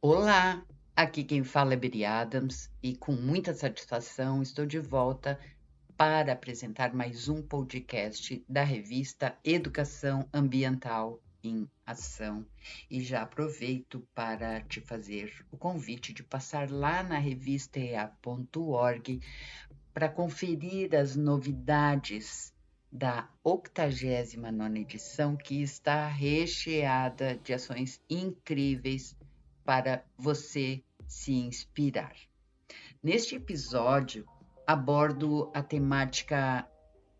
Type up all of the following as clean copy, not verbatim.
Olá, aqui quem fala é Beri Adams e com muita satisfação estou de volta para apresentar mais um podcast da revista Educação Ambiental em Ação. E já aproveito para te fazer o convite de passar lá na revista ea.org para conferir as novidades da 89ª edição, que está recheada de ações incríveis para você se inspirar. Neste episódio, abordo a temática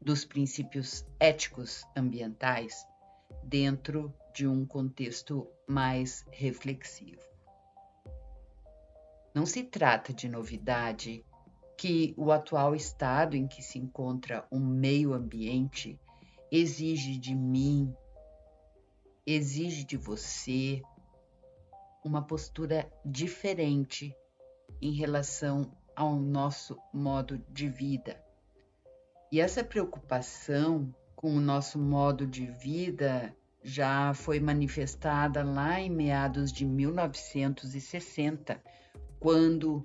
dos princípios éticos ambientais dentro de um contexto mais reflexivo. Não se trata de novidade que o atual estado em que se encontra o meio ambiente exige de mim, exige de você uma postura diferente em relação ao nosso modo de vida. E essa preocupação com o nosso modo de vida já foi manifestada lá em meados de 1960, quando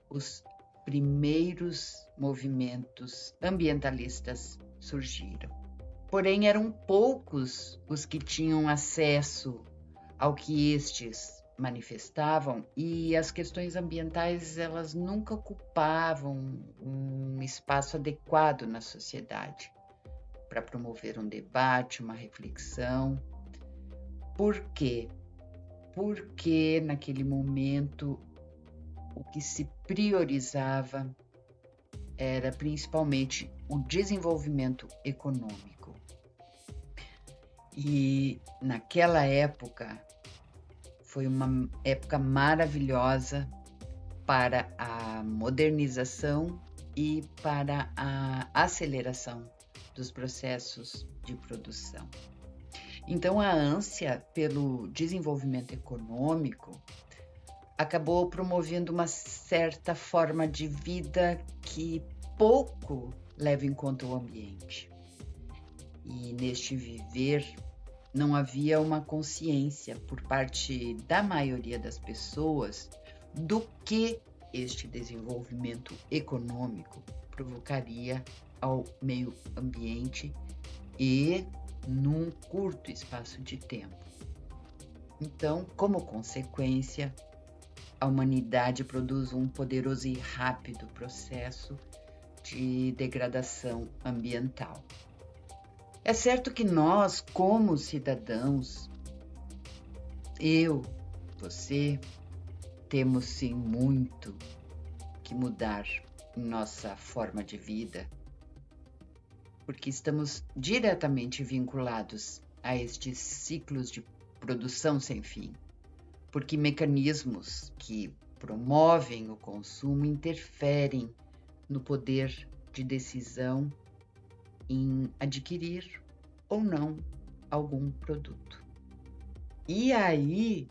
os primeiros movimentos ambientalistas surgiram. Porém, eram poucos os que tinham acesso ao que estes manifestavam, e as questões ambientais elas nunca ocupavam um espaço adequado na sociedade para promover um debate, uma reflexão. Por quê? Porque naquele momento o que se priorizava era principalmente o desenvolvimento econômico. E naquela época foi uma época maravilhosa para a modernização e para a aceleração dos processos de produção. Então, a ânsia pelo desenvolvimento econômico acabou promovendo uma certa forma de vida que pouco leva em conta o ambiente. E neste viver, não havia uma consciência por parte da maioria das pessoas do que este desenvolvimento econômico provocaria ao meio ambiente e num curto espaço de tempo. Então, como consequência, a humanidade produz um poderoso e rápido processo de degradação ambiental. É certo que nós, como cidadãos, eu, você, temos sim muito que mudar em nossa forma de vida, porque estamos diretamente vinculados a estes ciclos de produção sem fim, porque mecanismos que promovem o consumo interferem no poder de decisão em adquirir ou não algum produto. E aí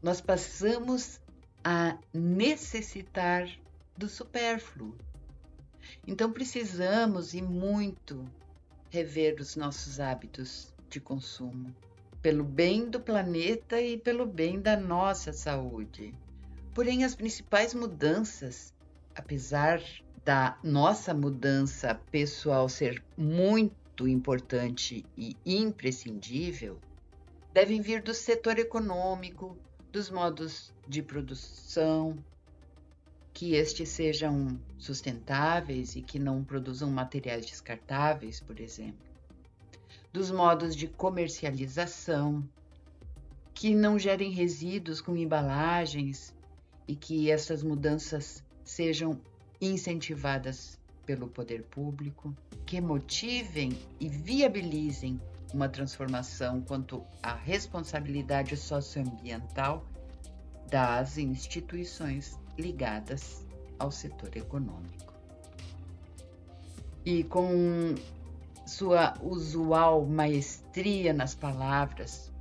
nós passamos a necessitar do supérfluo. Então precisamos e muito rever os nossos hábitos de consumo, pelo bem do planeta e pelo bem da nossa saúde. Porém, as principais mudanças, apesar da nossa mudança pessoal ser muito importante e imprescindível, devem vir do setor econômico, dos modos de produção, que estes sejam sustentáveis e que não produzam materiais descartáveis, por exemplo, dos modos de comercialização, que não gerem resíduos com embalagens e que essas mudanças sejam incentivadas pelo poder público, que motivem e viabilizem uma transformação quanto à responsabilidade socioambiental das instituições ligadas ao setor econômico. E com sua usual maestria nas palavras,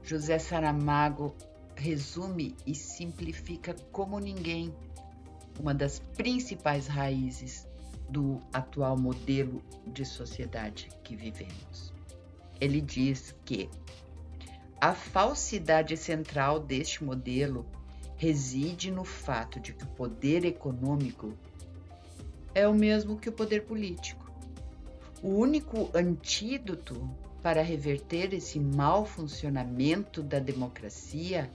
José Saramago resume e simplifica como ninguém uma das principais raízes do atual modelo de sociedade que vivemos. Ele diz que a falsidade central deste modelo reside no fato de que o poder econômico é o mesmo que o poder político. O único antídoto para reverter esse mau funcionamento da democracia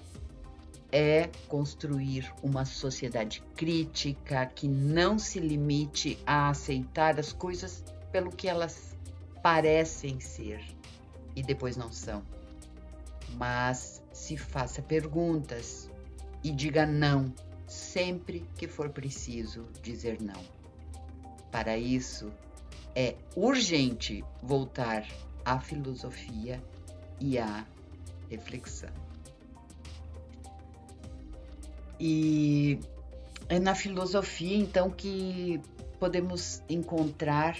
é construir uma sociedade crítica que não se limite a aceitar as coisas pelo que elas parecem ser e depois não são, mas se faça perguntas e diga não sempre que for preciso dizer não. Para isso, é urgente voltar à filosofia e à reflexão. E é na filosofia, então, que podemos encontrar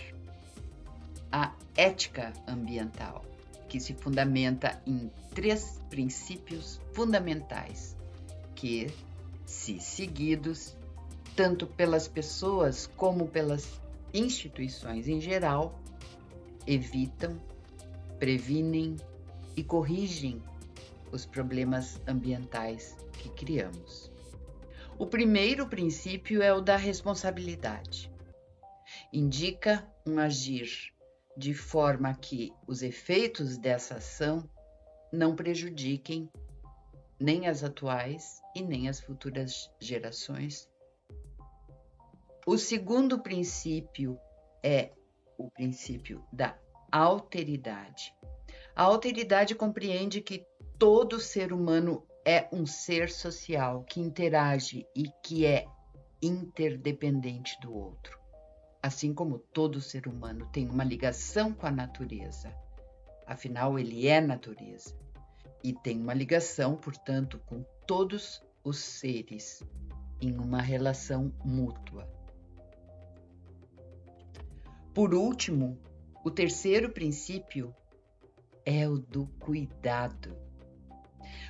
a ética ambiental, que se fundamenta em 3 princípios fundamentais, que, se seguidos, tanto pelas pessoas como pelas instituições em geral, evitam, previnem e corrigem os problemas ambientais que criamos. O primeiro princípio é o da responsabilidade. Indica um agir de forma que os efeitos dessa ação não prejudiquem nem as atuais e nem as futuras gerações. O segundo princípio é o princípio da alteridade. A alteridade compreende que todo ser humano é um ser social que interage e que é interdependente do outro. Assim como todo ser humano tem uma ligação com a natureza, afinal ele é natureza, e tem uma ligação, portanto, com todos os seres em uma relação mútua. Por último, o terceiro princípio é o do cuidado.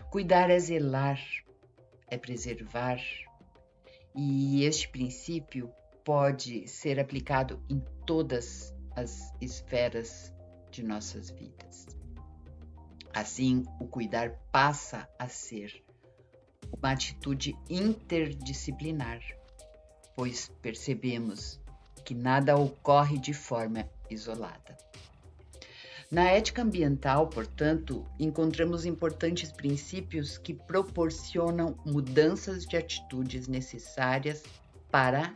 Cuidar é zelar, é preservar, e este princípio pode ser aplicado em todas as esferas de nossas vidas. Assim, o cuidar passa a ser uma atitude interdisciplinar, pois percebemos que nada ocorre de forma isolada. Na ética ambiental, portanto, encontramos importantes princípios que proporcionam mudanças de atitudes necessárias para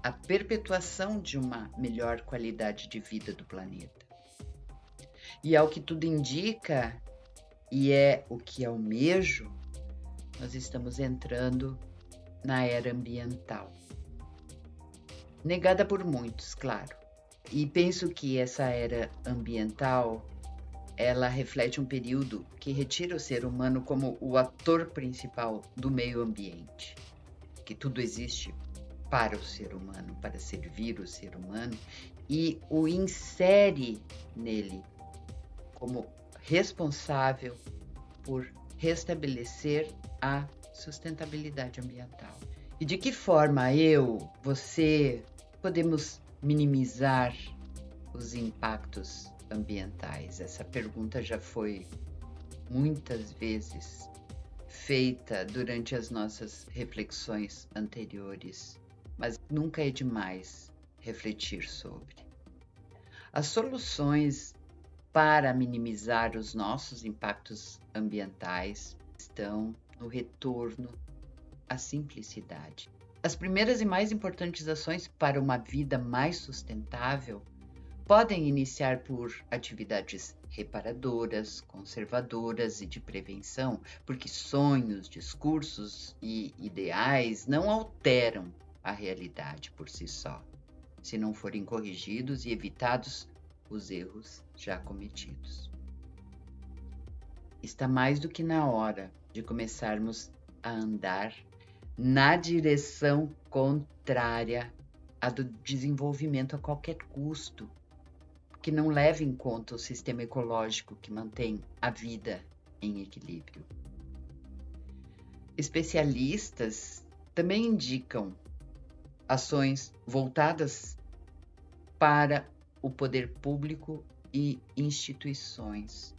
a perpetuação de uma melhor qualidade de vida do planeta. E ao que tudo indica, e é o que almejo, nós estamos entrando na era ambiental. Negada por muitos, claro. E penso que essa era ambiental, ela reflete um período que retira o ser humano como o ator principal do meio ambiente, que tudo existe para o ser humano, para servir o ser humano, e o insere nele como responsável por restabelecer a sustentabilidade ambiental. E de que forma eu, você, podemos minimizar os impactos ambientais? Essa pergunta já foi muitas vezes feita durante as nossas reflexões anteriores, mas nunca é demais refletir sobre. As soluções para minimizar os nossos impactos ambientais estão no retorno à simplicidade. As primeiras e mais importantes ações para uma vida mais sustentável podem iniciar por atividades reparadoras, conservadoras e de prevenção, porque sonhos, discursos e ideais não alteram a realidade por si só, se não forem corrigidos e evitados os erros já cometidos. Está mais do que na hora de começarmos a andar na direção contrária à do desenvolvimento a qualquer custo, que não leva em conta o sistema ecológico que mantém a vida em equilíbrio. Especialistas também indicam ações voltadas para o poder público e instituições,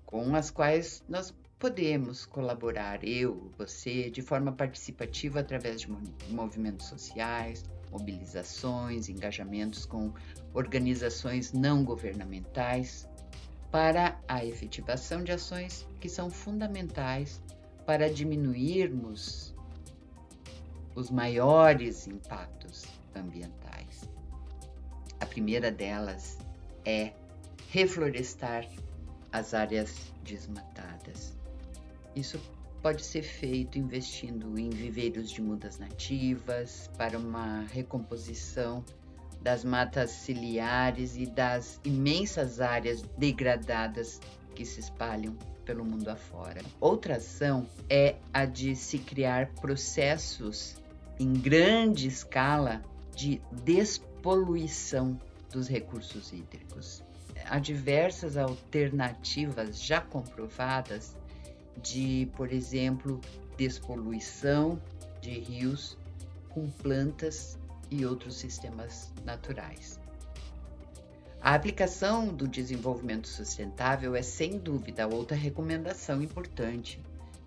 com as quais nós podemos colaborar, eu, você, de forma participativa através de movimentos sociais, mobilizações, engajamentos com organizações não governamentais, para a efetivação de ações que são fundamentais para diminuirmos os maiores impactos ambientais. A primeira delas é reflorestar as áreas desmatadas. Isso pode ser feito investindo em viveiros de mudas nativas para uma recomposição das matas ciliares e das imensas áreas degradadas que se espalham pelo mundo afora. Outra ação é a de se criar processos em grande escala de despoluição dos recursos hídricos. Há diversas alternativas já comprovadas de, por exemplo, despoluição de rios com plantas e outros sistemas naturais. A aplicação do desenvolvimento sustentável é, sem dúvida, outra recomendação importante,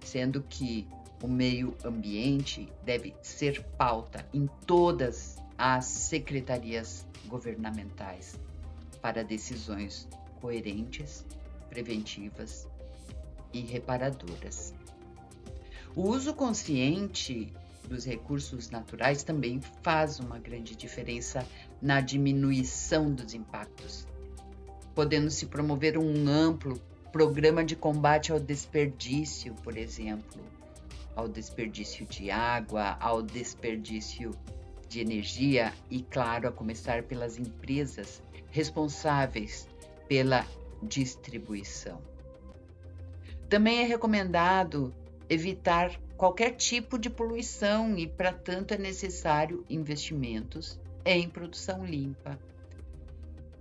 sendo que o meio ambiente deve ser pauta em todas as secretarias governamentais para decisões coerentes, preventivas e reparadoras. O uso consciente dos recursos naturais também faz uma grande diferença na diminuição dos impactos, podendo-se promover um amplo programa de combate ao desperdício, por exemplo, ao desperdício de água, ao desperdício de energia e, claro, a começar pelas empresas responsáveis pela distribuição. Também é recomendado evitar qualquer tipo de poluição e, para tanto, é necessário investimentos em produção limpa.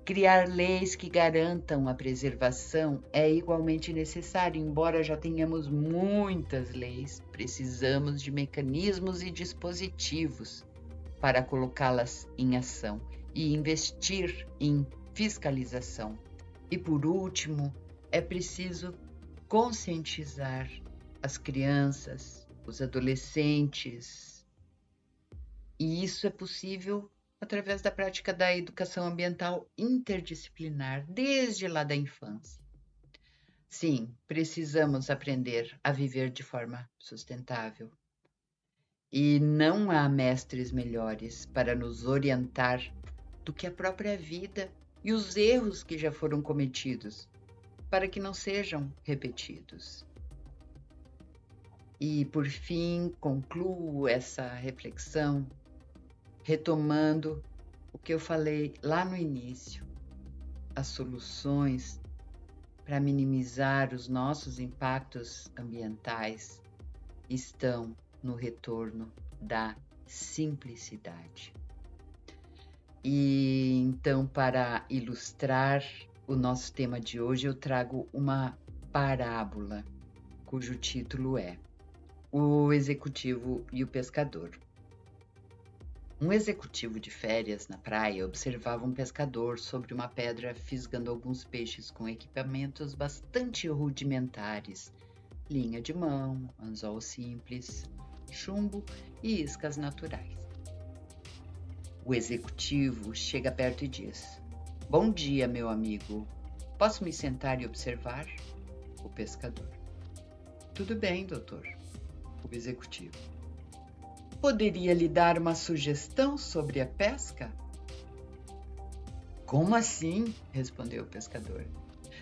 Criar leis que garantam a preservação é igualmente necessário, embora já tenhamos muitas leis, precisamos de mecanismos e dispositivos para colocá-las em ação e investir em fiscalização. E, por último, é preciso conscientizar as crianças, os adolescentes, e isso é possível através da prática da educação ambiental interdisciplinar, desde lá da infância. Sim, precisamos aprender a viver de forma sustentável. E não há mestres melhores para nos orientar do que a própria vida e os erros que já foram cometidos, para que não sejam repetidos. E, por fim, concluo essa reflexão retomando o que eu falei lá no início. As soluções para minimizar os nossos impactos ambientais estão no retorno da simplicidade. E então, para ilustrar o nosso tema de hoje, eu trago uma parábola, cujo título é O Executivo e o Pescador. Um executivo de férias na praia observava um pescador sobre uma pedra fisgando alguns peixes com equipamentos bastante rudimentares, linha de mão, anzol simples, chumbo e iscas naturais. O executivo chega perto e diz: "Bom dia, meu amigo. Posso me sentar e observar?" O pescador: "Tudo bem, doutor." O executivo: "Poderia lhe dar uma sugestão sobre a pesca?" "Como assim?" respondeu o pescador.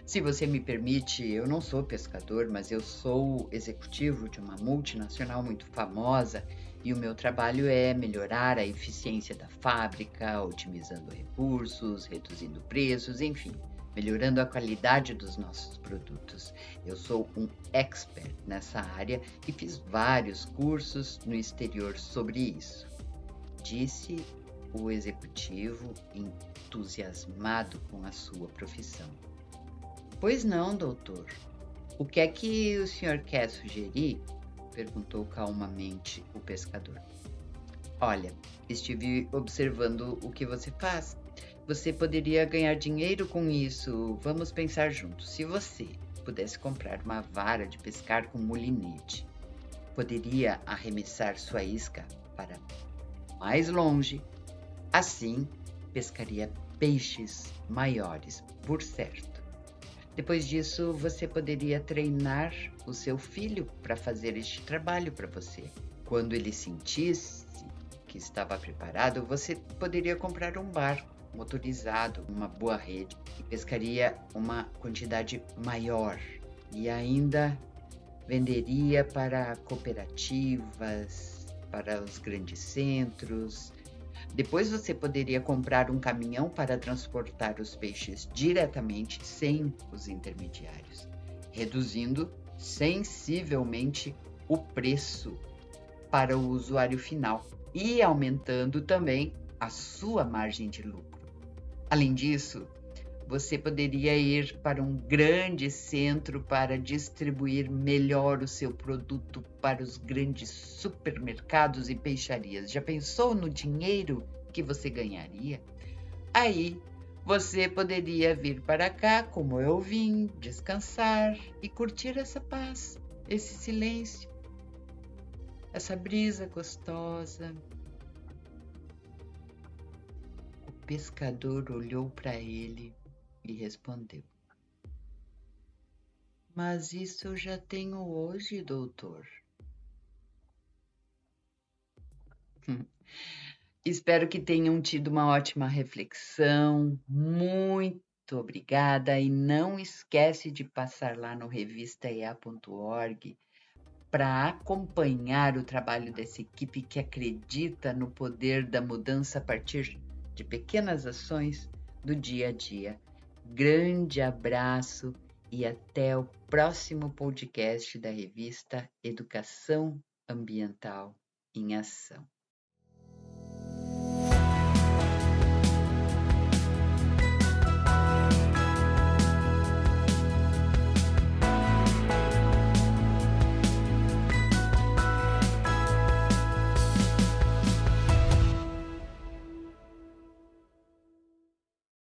"Se você me permite, eu não sou pescador, mas eu sou executivo de uma multinacional muito famosa e o meu trabalho é melhorar a eficiência da fábrica, otimizando recursos, reduzindo preços, enfim, melhorando a qualidade dos nossos produtos. Eu sou um expert nessa área e fiz vários cursos no exterior sobre isso," disse o executivo, entusiasmado com a sua profissão. "Pois não, doutor. O que é que o senhor quer sugerir?" perguntou calmamente o pescador. "Olha, estive observando o que você faz. Você poderia ganhar dinheiro com isso. Vamos pensar juntos. Se você pudesse comprar uma vara de pescar com mulinete. Poderia arremessar sua isca para mais longe, assim pescaria peixes maiores, por certo. Depois disso, você poderia treinar o seu filho para fazer este trabalho para você. Quando ele sentisse que estava preparado, você poderia comprar um barco motorizado, uma boa rede, e pescaria uma quantidade maior. E ainda venderia para cooperativas, para os grandes centros. Depois você poderia comprar um caminhão para transportar os peixes diretamente sem os intermediários, reduzindo sensivelmente o preço para o usuário final e aumentando também a sua margem de lucro. Além disso, você poderia ir para um grande centro para distribuir melhor o seu produto para os grandes supermercados e peixarias. Já pensou no dinheiro que você ganharia? Aí você poderia vir para cá, como eu vim, descansar e curtir essa paz, esse silêncio, essa brisa gostosa. O pescador olhou para ele e respondeu: Mas isso eu já tenho hoje, doutor. Espero que tenham tido uma ótima reflexão. Muito obrigada e não esquece de passar lá no revistaea.org para acompanhar o trabalho dessa equipe que acredita no poder da mudança a partir de pequenas ações do dia a dia. Grande abraço e até o próximo podcast da revista Educação Ambiental em Ação.